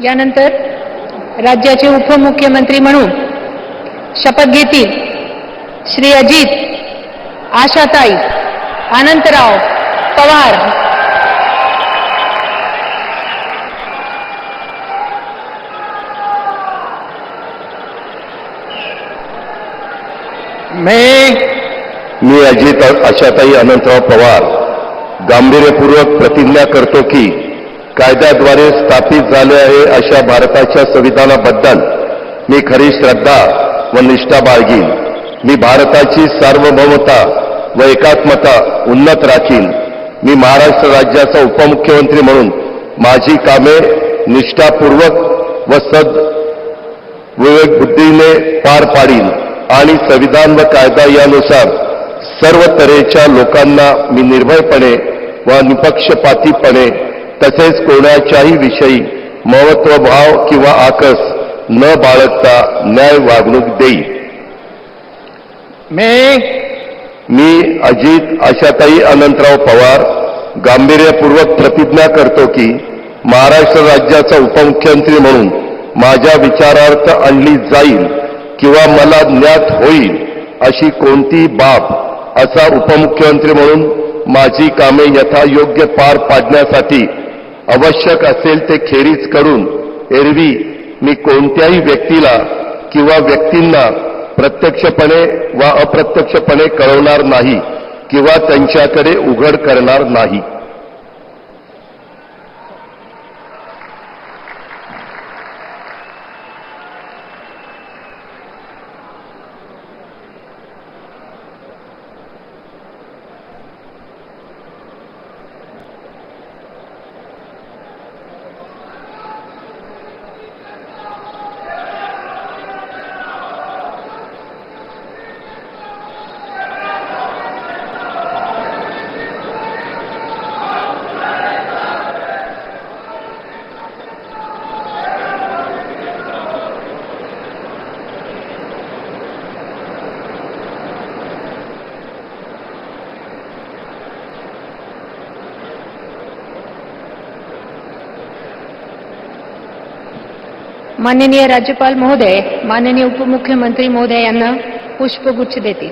यानंतर राज्याचे उपमुख्यमंत्री म्हणून शपथ घेतील श्री अजित आशाताई अनंतराव पवार। मी अजित आशाताई अनंतराव पवार गांभीर्यपूर्वक प्रतिज्ञा करतो की कायद्याद्वारे स्थापित झाले आहे अशा भारताच्या संविधानाबद्दल मी खरी श्रद्धा व निष्ठा बाळगीन। मी भारताची सार्वभौमता व एकात्मता उन्नत राखीन। मी महाराष्ट्र राज्याचा उपमुख्यमंत्री म्हणून माझी कामे निष्ठापूर्वक व विवेक बुद्धीने पार पाडीन आणि संविधान व कायदा यानुसार सर्व तऱ्हेच्या लोकांना मी निर्भयपणे व निपक्षपातीपणे तसेच कोणाच्याही विषयी महत्त्वभाव किंवा आकस न बाळगता न्याय वागणूक देईन। मी अजित आशाताई अनंतराव पवार गांभीर्यपूर्वक प्रतिज्ञा करतो की महाराष्ट्र राज्याचा उपमुख्यमंत्री म्हणून माझ्या विचारार्थ आणली जाईल किंवा मला ज्ञात होईल अशी कोणतीही बाब असा उपमुख्यमंत्री म्हणून माझी कामे यथायोग्य पार पाडण्यासाठी आवश्यक असेल ते खेरीज करून एरवी मी कोणत्याही व्यक्तीला किंवा व्यक्तींना प्रत्यक्षपणे वा अप्रत्यक्षपणे कळवणार नाही किंवा त्यांच्याकडे उघड करणार नाही। माननीय राज्यपाल महोदय माननीय उपमुख्यमंत्री महोदय यांना पुष्पगुच्छ देतील।